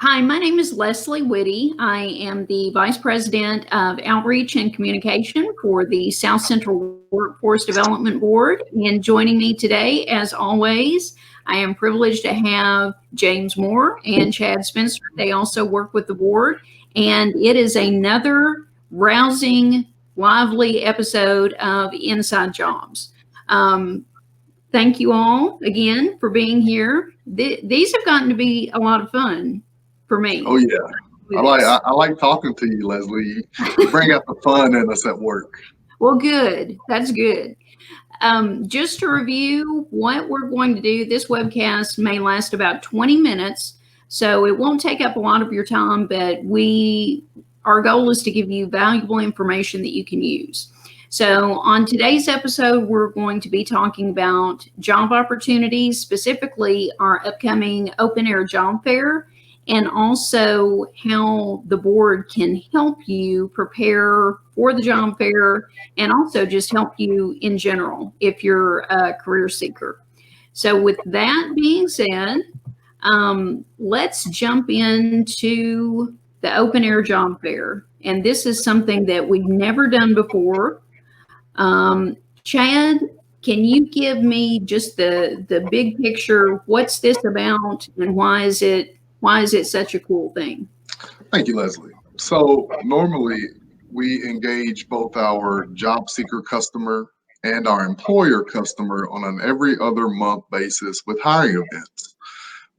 Hi, my name is Leslie Whitty. I am the Vice President of Outreach and Communication for the South Central Workforce Development Board. And joining me today, as always, I am privileged to have James Moore and Chad Spencer. They also work with the board. And it is another rousing, lively episode of Inside Jobs. Thank you all again for being here. These have gotten to be a lot of fun for me. Oh yeah, I like talking to you, Leslie. You bring out the fun in us at work. Well, good. That's good. Just to review what we're going to do, this webcast may last about 20 minutes, so it won't take up a lot of your time, but our goal is to give you valuable information that you can use. So on today's episode, we're going to be talking about job opportunities, specifically our upcoming open air job fair, and also how the board can help you prepare for the job fair and also just help you in general if you're a career seeker. So with that being said, let's jump into the open air job fair. And this is something that we've never done before. Chad, can you give me just the big picture? What's this about and why is it such a cool thing? Thank you, Leslie. So normally we engage both our job seeker customer and our employer customer on an every other month basis with hiring events.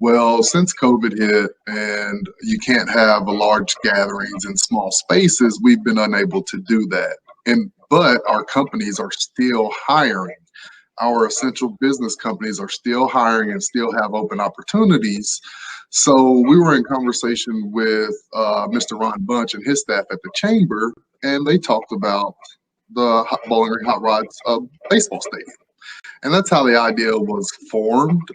Well, since COVID hit and you can't have large gatherings in small spaces, we've been unable to do that. But our companies are still hiring. Our essential business companies are still hiring and still have open opportunities. So we were in conversation with Mr. Ron Bunch and his staff at the chamber, and they talked about the Bowling Green Hot Rods baseball stadium. And that's how the idea was formed.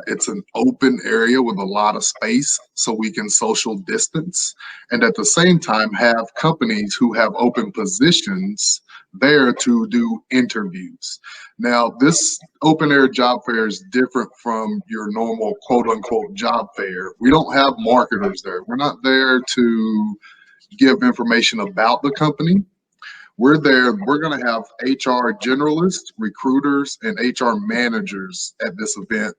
It's an open area with a lot of space so we can social distance and at the same time have companies who have open positions there to do interviews. Now, this open air job fair is different from your normal quote unquote job fair. We don't have marketers there. We're not there to give information about the company. We're there, we're going to have HR generalists, recruiters, and HR managers at this event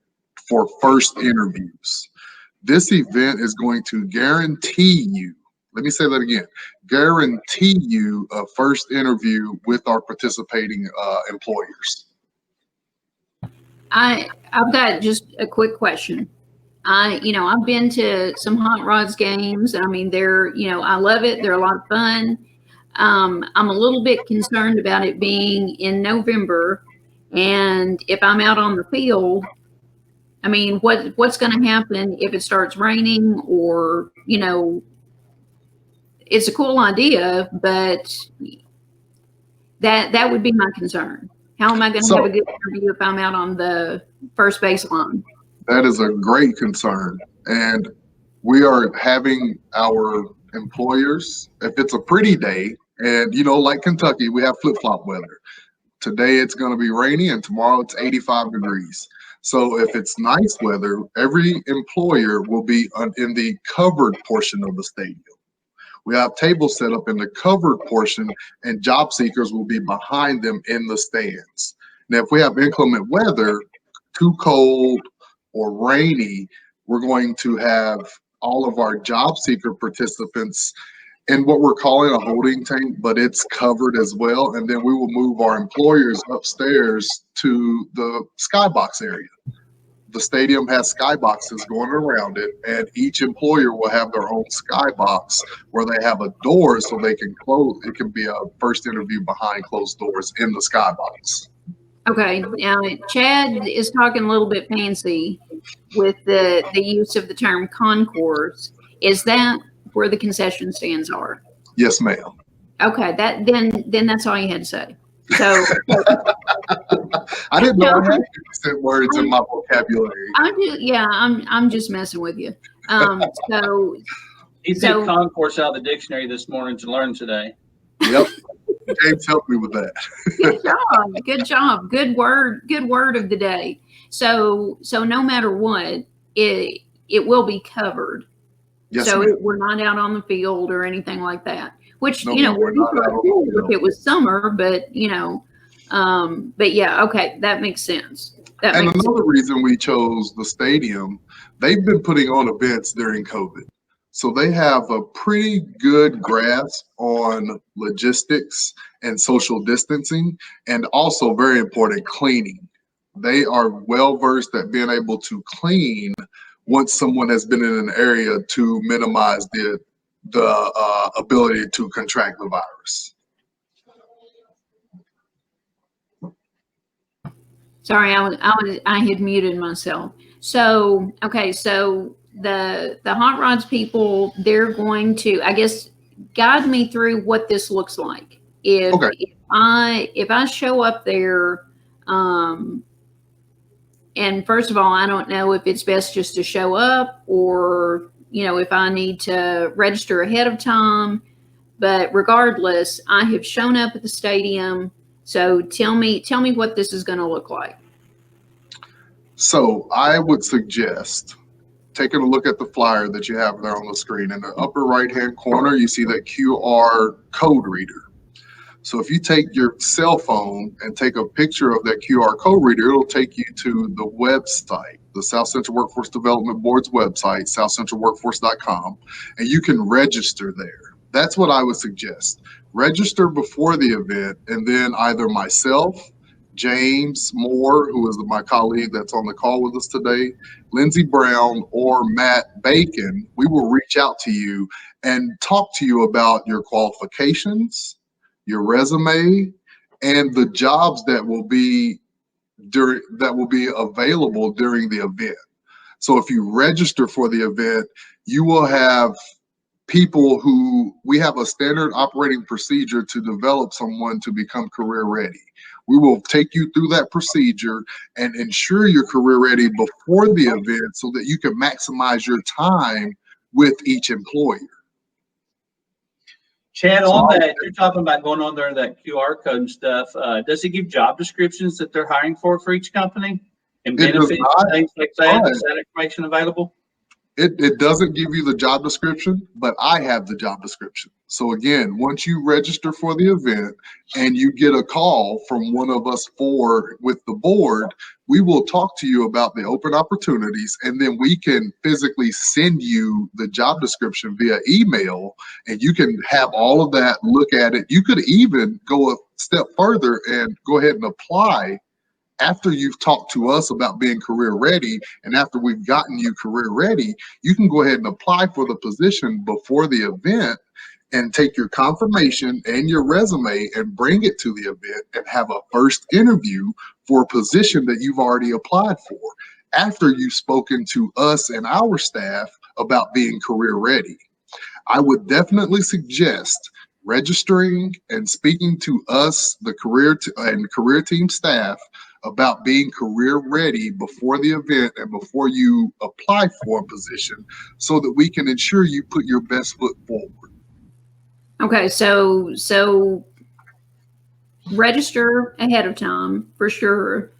for first interviews. This event is going to guarantee you, let me say that again, guarantee you a first interview with our participating employers. I've got just a quick question. I've been to some Hot Rods games. I mean, I love it. They're a lot of fun. I'm a little bit concerned about it being in November, and if I'm out on the field, I mean, what's going to happen if it starts raining or, it's a cool idea, but that would be my concern. How am I going to have a good interview if I'm out on the first baseline? That is a great concern, and we are having our employers, if it's a pretty day, and like Kentucky, we have flip-flop weather. Today it's going to be rainy and tomorrow it's 85 degrees. So if it's nice weather, every employer will be in the covered portion of the stadium. We have tables set up in the covered portion and job seekers will be behind them in the stands. Now, if we have inclement weather, too cold or rainy, we're going to have all of our job seeker participants in what we're calling a holding tank, but it's covered as well. And then we will move our employers upstairs to the skybox area. The stadium has skyboxes going around it, and each employer will have their own skybox where they have a door so they can close. It can be a first interview behind closed doors in the skybox. Okay, now Chad is talking a little bit fancy with the use of the term concourse. Is that where the concession stands are? Yes, ma'am. Okay, then that's all you had to say. So I didn't know I had accent words in my vocabulary. I'm just messing with you. He took concourse out of the dictionary this morning to learn today. Yep. James helped me with that. Good job. Good word of the day. So no matter what, it will be covered. Yes, So ma'am. we're not out on the field or anything like that, which, No, you know, ma'am, we're would be not sort out of on cool the if field. it was summer, but, but yeah, okay, that makes sense. That And makes sense. another reason we chose the stadium, they've been putting on events during COVID. So they have a pretty good grasp on logistics and social distancing, and also very important, cleaning. They are well versed at being able to clean once someone has been in an area to minimize the ability to contract the virus. Sorry, I had muted myself. So, okay, so the hot rods people, they're going to, I guess, guide me through what this looks like. Okay. If I show up there, and first of all, I don't know if it's best just to show up or, if I need to register ahead of time. But regardless, I have shown up at the stadium. So tell me what this is going to look like. So I would suggest taking a look at the flyer that you have there on the screen. In the upper right-hand corner, you see that QR code reader. So if you take your cell phone and take a picture of that QR code reader, it'll take you to the website, the South Central Workforce Development Board's website, southcentralworkforce.com, and you can register there. That's what I would suggest. Register before the event, and then either myself, James Moore, who is my colleague that's on the call with us today, Lindsey Brown, or Matt Bacon, we will reach out to you and talk to you about your qualifications, your resume, and the jobs that will be available during the event. So if you register for the event, you will have people who we have a standard operating procedure to develop someone to become career ready. We will take you through that procedure and ensure you're career ready before the event so that you can maximize your time with each employer. Chad, on that, you're talking about going on there, that QR code and stuff. Does it give job descriptions that they're hiring for each company and benefits and things like that? Is that information available? It doesn't give you the job description, but I have the job description. So again, once you register for the event and you get a call from one of us four with the board, we will talk to you about the open opportunities, and then we can physically send you the job description via email, and you can have all of that, look at it. You could even go a step further and go ahead and apply after you've talked to us about being career ready, and after we've gotten you career ready, you can go ahead and apply for the position before the event and take your confirmation and your resume and bring it to the event and have a first interview for a position that you've already applied for after you've spoken to us and our staff about being career ready. I would definitely suggest registering and speaking to us, the career team staff, about being career ready before the event and before you apply for a position so that we can ensure you put your best foot forward. Okay, so register ahead of time for sure.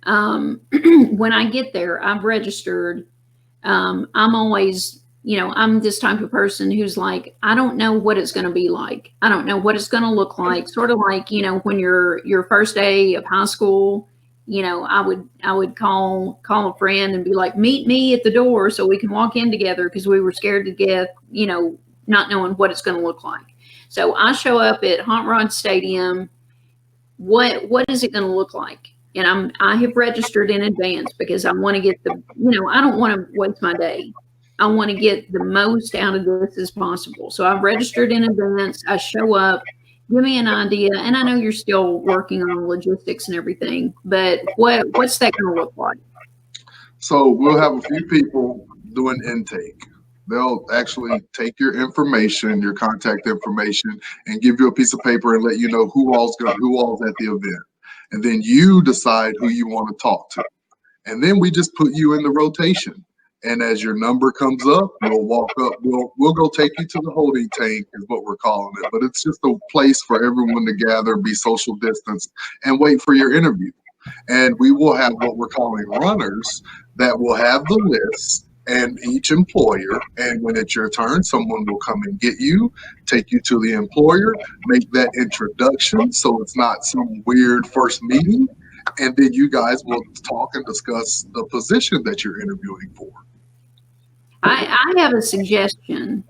When I get there, I've registered. I'm always, I'm this type of person who's like, I don't know what it's going to be like. I don't know what it's going to look like. Sort of like, when your first day of high school, I would call a friend and be like, meet me at the door so we can walk in together, because we were scared to death, not knowing what it's going to look like. So I show up at Hot Rod Stadium. What is it going to look like? And I have registered in advance because I want to get I don't want to waste my day. I want to get the most out of this as possible. So I've registered in advance. I show up, give me an idea. And I know you're still working on logistics and everything, but what's that going to look like? So we'll have a few people doing intake. They'll actually take your information, your contact information, and give you a piece of paper and let you know who all's at the event. And then you decide who you want to talk to. And then we just put you in the rotation. And as your number comes up, we'll walk up. We'll go take you to the holding tank, is what we're calling it. But it's just a place for everyone to gather, be social distance, and wait for your interview. And we will have what we're calling runners that will have the list, and each employer. And when it's your turn, someone will come and get you, take you to the employer, make that introduction so it's not some weird first meeting. And then you guys will talk and discuss the position that you're interviewing for. I have a suggestion.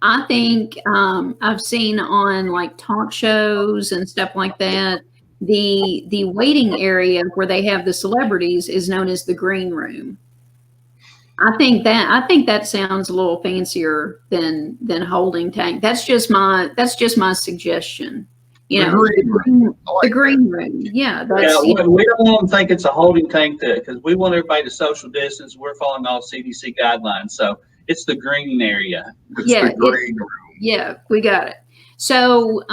I think I've seen on like talk shows and stuff like that, the waiting area where they have the celebrities is known as the green room. I think that sounds a little fancier than holding tank. That's just my suggestion. You know, the green room. Yeah, that's, we don't want them to think it's a holding tank because we want everybody to social distance. We're following all CDC guidelines, so it's the green area. It's the green room. Yeah, we got it. So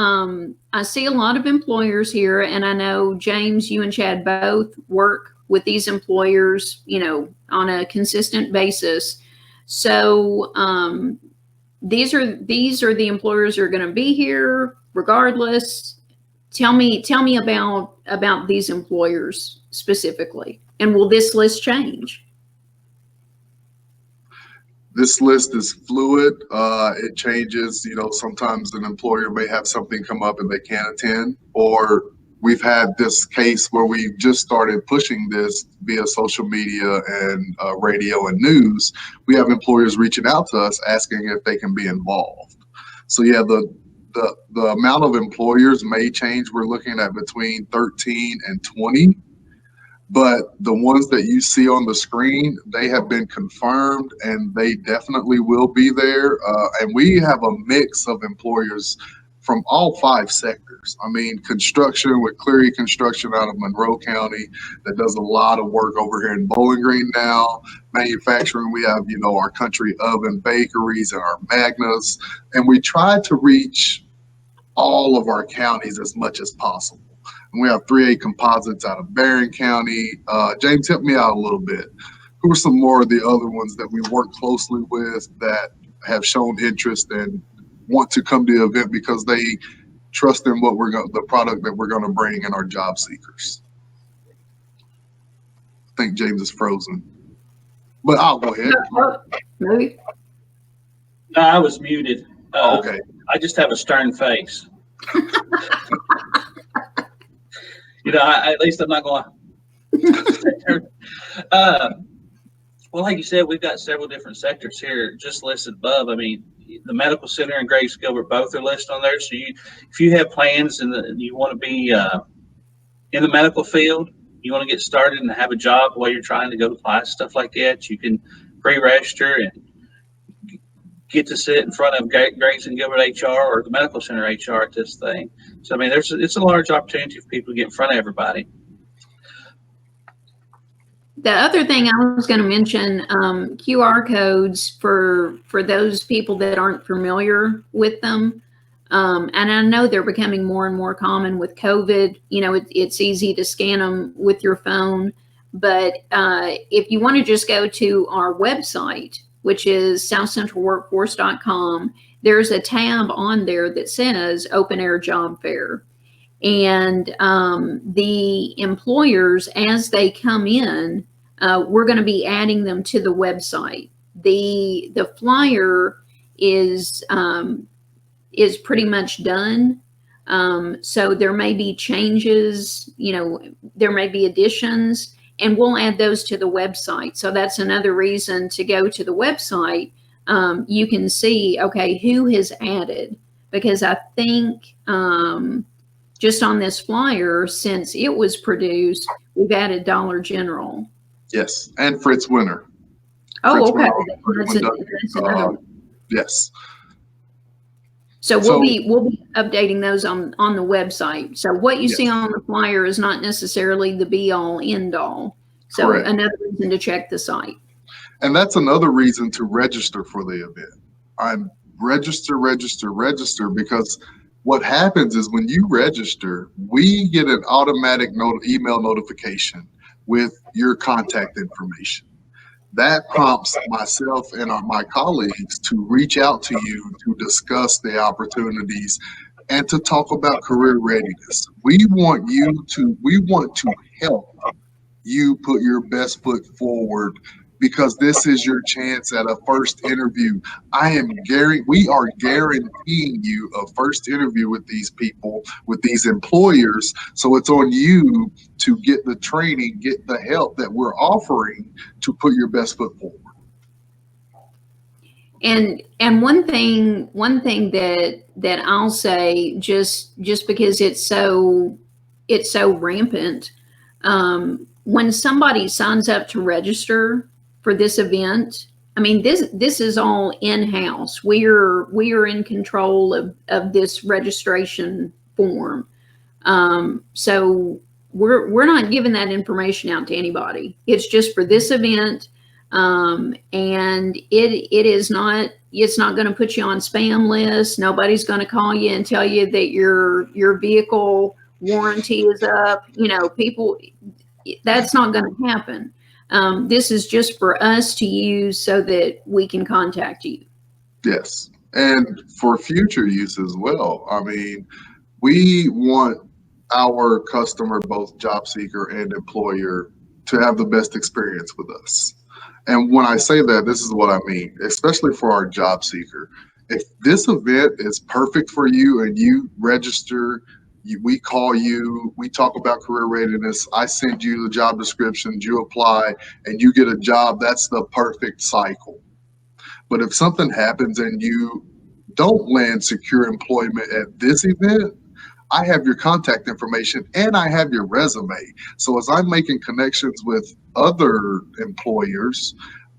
I see a lot of employers here, and I know James, you and Chad both work with these employers, you know, on a consistent basis. So these are the employers who are going to be here regardless. Tell me about these employers specifically, and will this list change? This list is fluid. It changes. You know, sometimes an employer may have something come up and they can't attend, or we've had this case where we just started pushing this via social media and radio and news. We have employers reaching out to us asking if they can be involved. So yeah, the amount of employers may change. We're looking at between 13 and 20. But the ones that you see on the screen, they have been confirmed and they definitely will be there. And we have a mix of employers from all 5 sectors. I mean, construction with Cleary Construction out of Monroe County that does a lot of work over here in Bowling Green now. Manufacturing, we have, you know, our Country Oven bakeries and our Magnas. And we try to reach all of our counties as much as possible. And we have 3A Composites out of Barron County. James, help me out a little bit. Who are some more of the other ones that we work closely with that have shown interest and want to come to the event because they trust in what the product that we're going to bring in our job seekers? I think James is frozen, but I'll go ahead. Maybe. No, I was muted. Okay. I just have a stern face. You know, at least I'm not going to. Well, like you said, we've got several different sectors here just listed above. I mean, the medical center and Grace Gilbert both are listed on there. So if you have plans and you want to be in the medical field, you want to get started and have a job while you're trying to go to class, stuff like that, you can pre-register and get to sit in front of Grace and Gilbert HR or the medical center HR at this thing. So, I mean, it's a large opportunity for people to get in front of everybody. The other thing I was going to mention, QR codes for those people that aren't familiar with them. And I know they're becoming more and more common with COVID. You know, it's easy to scan them with your phone. But if you want to just go to our website, which is southcentralworkforce.com, there's a tab on there that says Open Air Job Fair. And the employers, as they come in, we're going to be adding them to the website. The flyer is pretty much done. So there may be changes, you know, there may be additions, and we'll add those to the website. So that's another reason to go to the website. You can see, okay, who has added, because I think just on this flyer, since it was produced, we've added Dollar General. Yes, and Fritz Winter. Oh, Fritz okay. That's another one. Yes. So we'll be updating those on the website. So what you see on the flyer is not necessarily the be all end all. So correct. Another reason to check the site. And that's another reason to register for the event. I'm register, because what happens is when you register, we get an automatic email notification with your contact information. That prompts myself and my colleagues to reach out to you to discuss the opportunities and to talk about career readiness. We want to help you put your best foot forward because this is your chance at a first interview. We are guaranteeing you a first interview with these people, with these employers. So it's on you to get the training, get the help that we're offering to put your best foot forward. And one thing that I'll say, just because it's so rampant, when somebody signs up to register for this event, I mean, this is all in-house. We are in control of this registration form. So we're not giving that information out to anybody. It's just for this event. And it's not going to put you on spam lists. Nobody's going to call you and tell you that your vehicle warranty is up. People, that's not going to happen. This is just for us to use so that we can contact you. Yes. And for future use as well. I mean, we want our customer, both job seeker and employer, to have the best experience with us. And when I say that, this is what I mean, especially for our job seeker. If this event is perfect for you and you register, we call you, we talk about career readiness, I send you the job descriptions, you apply, and you get a job, that's the perfect cycle. But if something happens and you don't land secure employment at this event, I have your contact information and I have your resume. So as I'm making connections with other employers,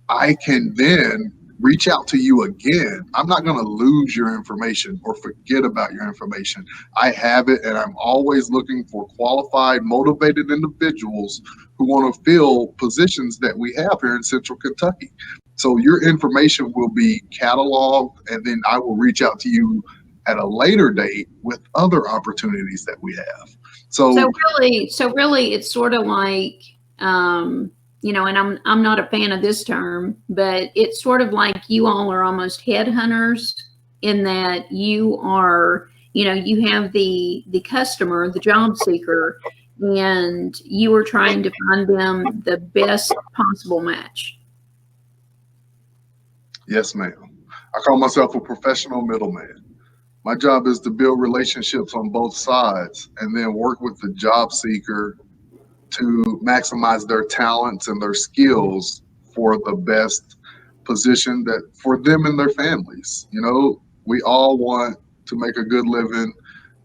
I can then reach out to you again. I'm not going to lose your information or forget about your information. I have it, and I'm always looking for qualified, motivated individuals who want to fill positions that we have here in Central Kentucky. So your information will be cataloged, and then I will reach out to you at a later date with other opportunities that we have. So really, it's sort of like, and I'm not a fan of this term, but it's sort of like you all are almost headhunters, in that you are, you have the customer, the job seeker, and you are trying to find them the best possible match. Yes, ma'am. I call myself a professional middleman. My job is to build relationships on both sides and then work with the job seeker to maximize their talents and their skills for the best position that for them and their families. We all want to make a good living,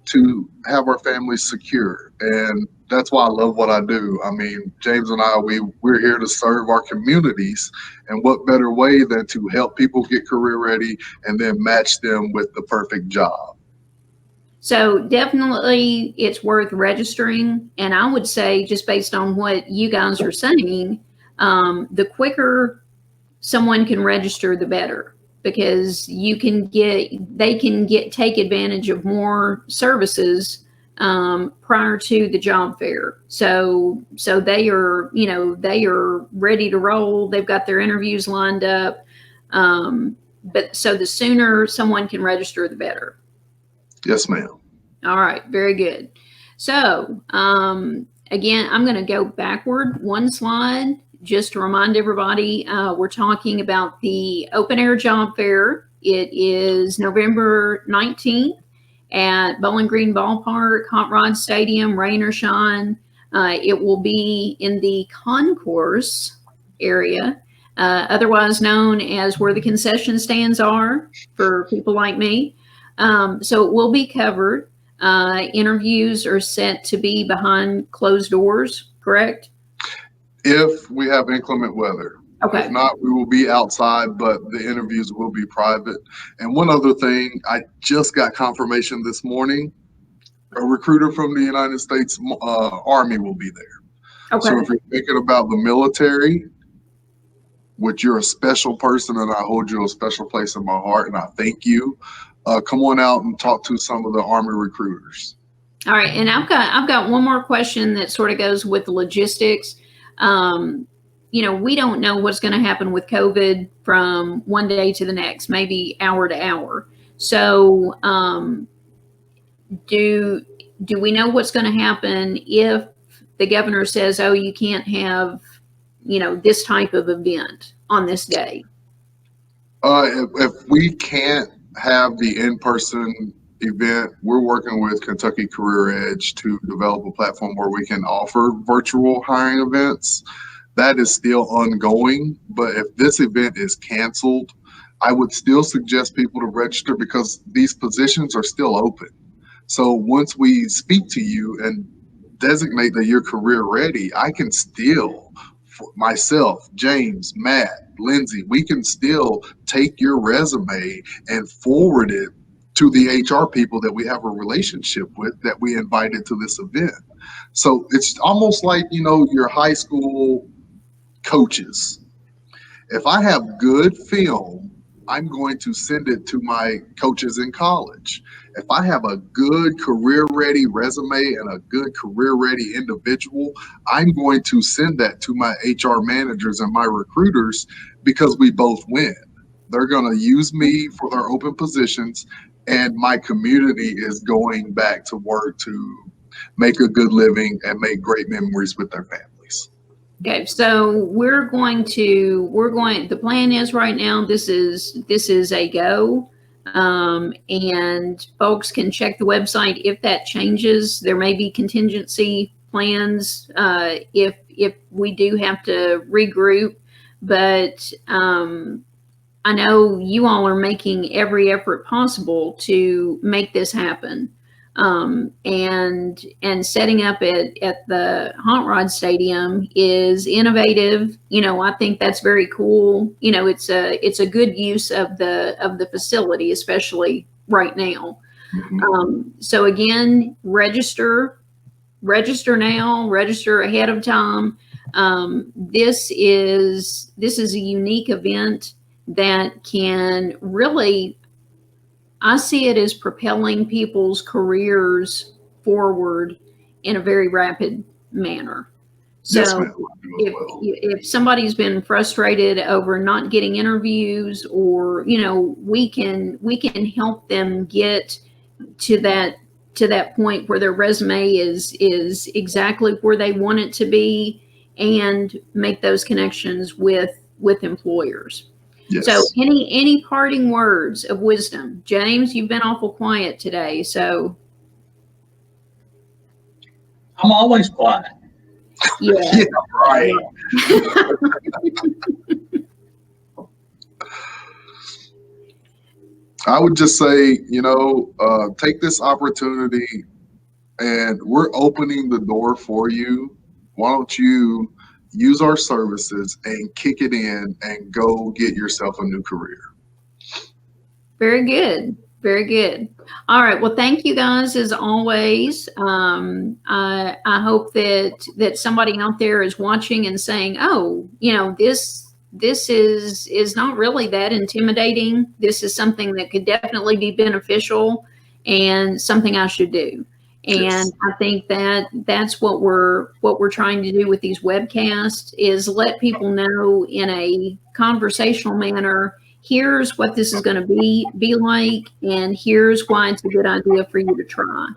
to have our families secure. And that's why I love what I do. I mean, James and I, we're here to serve our communities. And what better way than to help people get career ready and then match them with the perfect job. So definitely it's worth registering. And I would say, just based on what you guys are saying, the quicker someone can register, the better, because they can take advantage of more services prior to the job fair. So they are ready to roll. They've got their interviews lined up. But so the sooner someone can register, the better. Yes, ma'am. All right, very good. So again, I'm going to go backward one slide just to remind everybody, we're talking about the open air job fair. It is November 19th at Bowling Green Ballpark, Hot Rod Stadium, rain or shine. It will be in the concourse area, otherwise known as where the concession stands are for people like me. So it will be covered. Interviews are set to be behind closed doors, correct? If we have inclement weather. Okay. If not, we will be outside, but the interviews will be private. And one other thing, I just got confirmation this morning, a recruiter from the United States Army will be there. Okay. So if you're thinking about the military, which you're a special person and I hold you a special place in my heart and I thank you, come on out and talk to some of the Army recruiters. All right. And I've got one more question that sort of goes with the logistics. We don't know what's going to happen with COVID from one day to the next, maybe hour to hour. So do we know what's going to happen if the governor says, oh, you can't have this type of event on this day? If we can't have the in-person event, we're working with Kentucky Career Edge to develop a platform where we can offer virtual hiring events. That is still ongoing, but if this event is canceled, I would still suggest people to register because these positions are still open. So once we speak to you and designate that you're career ready, I can still, myself, James, Matt, Lindsay, we can still take your resume and forward it to the HR people that we have a relationship with that we invited to this event. So it's almost like, your high school coaches. If I have good film, I'm going to send it to my coaches in college. If I have a good career ready resume and a good career ready individual, I'm going to send that to my HR managers and my recruiters because we both win. They're going to use me for their open positions, and my community is going back to work to make a good living and make great memories with their families. Okay, so the plan is right now, this is a go. And folks can check the website if that changes. There may be contingency plans if we do have to regroup, but I know you all are making every effort possible to make this happen. And setting up at the Hot Rod Stadium is innovative. I think that's very cool. It's a good use of the facility, especially right now. Mm-hmm. So again, register now, register ahead of time. This is a unique event that can really, I see it as propelling people's careers forward in a very rapid manner. So yes, ma'am. if somebody's been frustrated over not getting interviews, or we can help them get to that point where their resume is exactly where they want it to be, and make those connections with employers. Yes. So any parting words of wisdom? James, you've been awful quiet today, so. I'm always quiet. Yeah. Yeah, right. I would just say, take this opportunity, and we're opening the door for you. Why don't you use our services and kick it in and go get yourself a new career? Very good. Very good. All right. Well, thank you guys as always. I hope that somebody out there is watching and saying, "Oh, this is not really that intimidating. This is something that could definitely be beneficial and something I should do." And Yes. I think that's what we're trying to do with these webcasts, is let people know in a conversational manner, here's what this is going to be like, and here's why it's a good idea for you to try.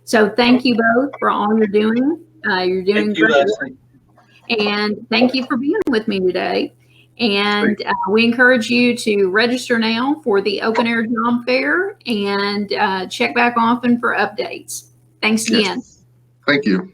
So thank you both for all you're doing. You're doing Thank you, great. Leslie. And thank you for being with me today. And we encourage you to register now for the Open Air Job Fair, and check back often for updates. Thanks again. Yes. Thank you.